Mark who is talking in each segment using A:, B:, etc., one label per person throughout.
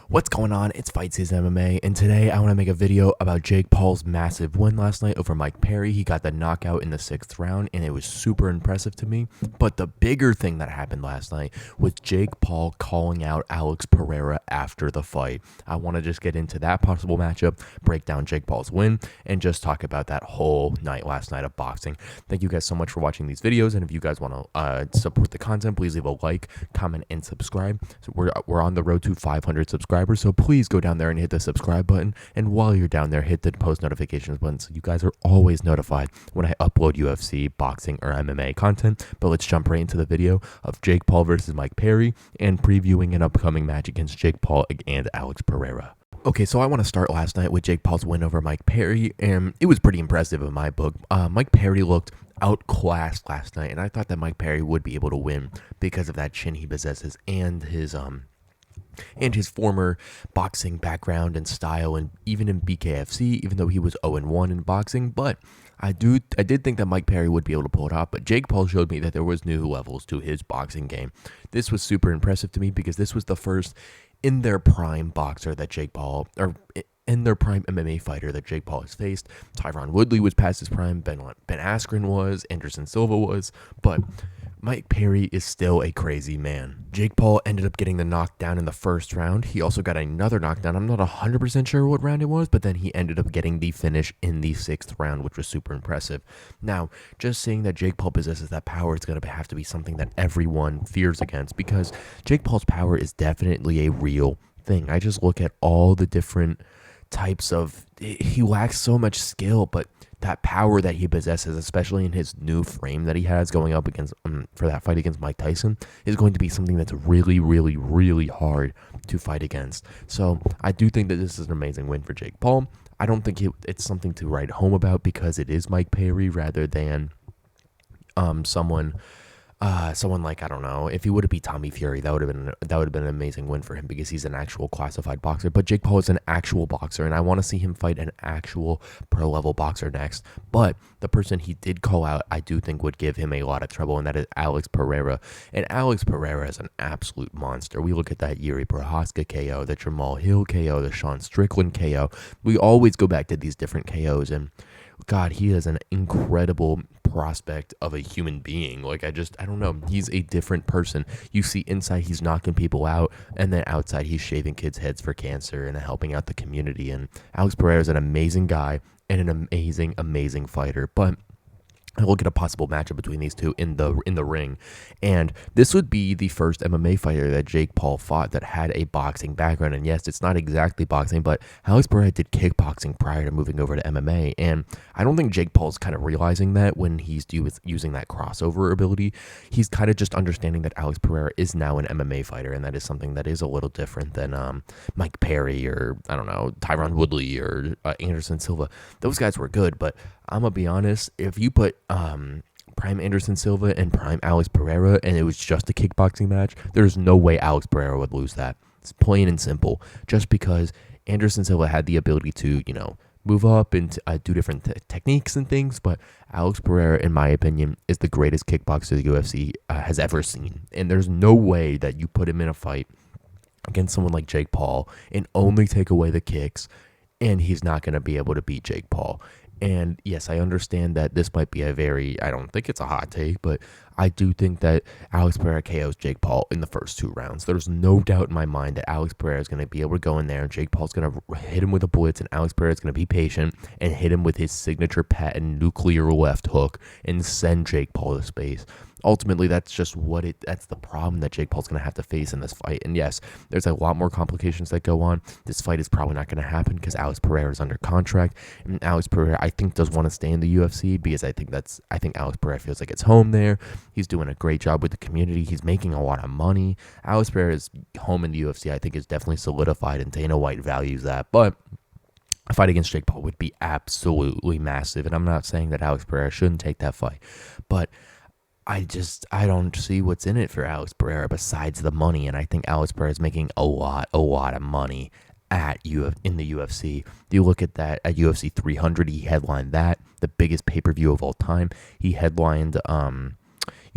A: What's going on? It's Fight Season MMA, and today I want to make a video about Jake Paul's massive win last night over Mike Perry. He got the knockout in the 6th round, and it was super impressive to me. But the bigger thing that happened last night was Jake Paul calling out Alex Pereira after the fight. I want to just get into that possible matchup, break down Jake Paul's win, and just talk about that whole night last night of boxing. Thank you guys so much for watching these videos, and if you guys want to support the content, please leave a like, comment, and subscribe. So we're on the road to 500 subscribers. So please go down there and hit the subscribe button. And while you're down there, hit the post notifications button so you guys are always notified when I upload UFC, boxing, or MMA content. But let's jump right into the video of Jake Paul versus Mike Perry and previewing an upcoming match against Jake Paul and Alex Pereira. Okay, so I want to start last night with Jake Paul's win over Mike Perry, and it was pretty impressive in my book. Mike Perry looked outclassed last night, and I thought that Mike Perry would be able to win because of that chin he possesses and his former boxing background and style, and even in BKFC, even though he was 0-1 in boxing. But I did think that Mike Perry would be able to pull it off, but Jake Paul showed me that there was new levels to his boxing game. This was super impressive to me because this was the first in their prime boxer that Jake Paul, or in their prime MMA fighter that Jake Paul has faced. Tyron Woodley was past his prime, Ben Askren was, Anderson Silva was, but Mike Perry is still a crazy man. Jake Paul ended up getting the knockdown in the 1st round. He also got another knockdown. I'm not 100% sure what round it was, but then he ended up getting the finish in the 6th round, which was super impressive. Now, just saying that Jake Paul possesses that power is going to have to be something that everyone fears against, because Jake Paul's power is definitely a real thing. I just look at all the different types of, he lacks so much skill, but that power that he possesses, especially in his new frame that he has going up against for that fight against Mike Tyson, is going to be something that's really, really, really hard to fight against. So I do think that this is an amazing win for Jake Paul. I don't think it's something to write home about because it is Mike Perry rather than someone like, I don't know, if he would have beat Tommy Fury, that would have been an amazing win for him because he's an actual classified boxer. But Jake Paul is an actual boxer, and I want to see him fight an actual pro level boxer next. But the person he did call out, I do think would give him a lot of trouble, and that is Alex Pereira. And Alex Pereira is an absolute monster. We look at that Yuri Prohaska KO, the Jamal Hill KO, the Sean Strickland KO. We always go back to these different KOs, and God, he is an incredible prospect of a human being. Like, I don't know. He's a different person. You see inside, he's knocking people out, and then outside, he's shaving kids' heads for cancer and helping out the community. And Alex Pereira is an amazing guy and an amazing, amazing fighter. But I look at a possible matchup between these two in the ring, and this would be the first MMA fighter that Jake Paul fought that had a boxing background. And yes, it's not exactly boxing, but Alex Pereira did kickboxing prior to moving over to MMA, and I don't think Jake Paul's kind of realizing that when he's using that crossover ability. He's kind of just understanding that Alex Pereira is now an MMA fighter, and that is something that is a little different than Mike Perry or, I don't know, Tyron Woodley or Anderson Silva. Those guys were good, but I'm going to be honest, if you put prime Anderson Silva and prime Alex Pereira and it was just a kickboxing match, there's no way Alex Pereira would lose that. It's plain and simple. Just because Anderson Silva had the ability to, move up and do different techniques and things, but Alex Pereira, in my opinion, is the greatest kickboxer the UFC has ever seen. And there's no way that you put him in a fight against someone like Jake Paul and only take away the kicks, and he's not going to be able to beat Jake Paul. And yes, I understand that this might be I don't think it's a hot take, but I do think that Alex Pereira KOs Jake Paul in the first 2 rounds. There's no doubt in my mind that Alex Pereira is going to be able to go in there and Jake Paul's going to hit him with a blitz, and Alex Pereira is going to be patient and hit him with his signature patent nuclear left hook and send Jake Paul to space. Ultimately, that's the problem that Jake Paul's going to have to face in this fight. And yes, there's a lot more complications that go on. This fight is probably not going to happen because Alex Pereira is under contract. And Alex Pereira, I think, does want to stay in the UFC because I think Alex Pereira feels like it's home there. He's doing a great job with the community. He's making a lot of money. Alex Pereira's home in the UFC, I think, is definitely solidified, and Dana White values that. But a fight against Jake Paul would be absolutely massive. And I'm not saying that Alex Pereira shouldn't take that fight, but I don't see what's in it for Alex Pereira besides the money, and I think Alex Pereira is making a lot of money in the UFC. You look at that at UFC 300, he headlined that, the biggest pay-per-view of all time. He headlined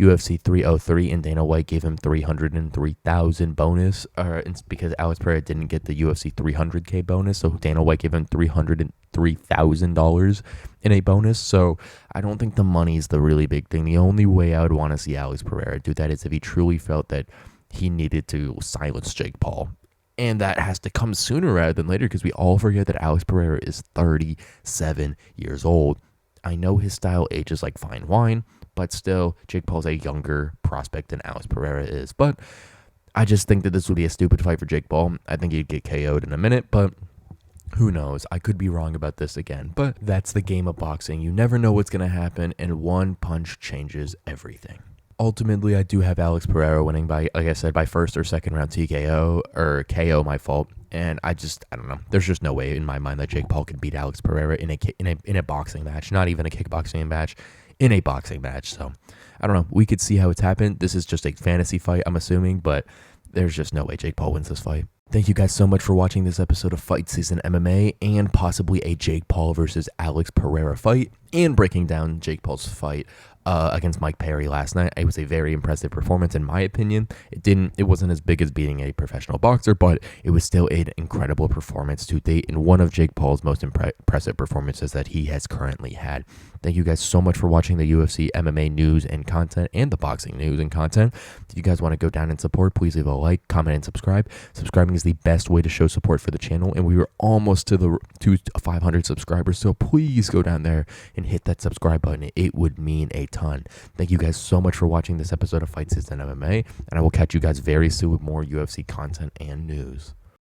A: UFC 303, and Dana White gave him 303,000 bonus, it's because Alex Pereira didn't get the UFC 300K bonus, so Dana White gave him $303,000 in a bonus. So I don't think the money is the really big thing. The only way I would want to see Alex Pereira do that is if he truly felt that he needed to silence Jake Paul. And that has to come sooner rather than later, because we all forget that Alex Pereira is 37 years old. I know his style ages like fine wine, but still, Jake Paul's a younger prospect than Alex Pereira is. But I just think that this would be a stupid fight for Jake Paul. I think he'd get KO'd in a minute, but who knows? I could be wrong about this again. But that's the game of boxing. You never know what's going to happen, and one punch changes everything. Ultimately, I do have Alex Pereira winning by, like I said, by first or second round TKO, or KO, my fault. And I don't know. There's just no way in my mind that Jake Paul could beat Alex Pereira in a boxing match, not even a kickboxing match, in a boxing match. So I don't know. We could see how it's happened. This is just a fantasy fight, I'm assuming, but there's just no way Jake Paul wins this fight. Thank you guys so much for watching this episode of Fight Season MMA and possibly a Jake Paul versus Alex Pereira fight, and breaking down Jake Paul's fight against Mike Perry last night. It was a very impressive performance in my opinion. It wasn't as big as beating a professional boxer, but it was still an incredible performance to date, and one of Jake Paul's most impressive performances that he has currently had. Thank you guys so much for watching the UFC MMA news and content, and the boxing news and content. If you guys want to go down and support, please leave a like, comment, and subscribe. Subscribing is the best way to show support for the channel, and we were almost to 500 subscribers, so please go down there and hit that subscribe button. It would mean a ton. Thank you guys so much for watching this episode of Fight Season MMA, and I will catch you guys very soon with more UFC content and news.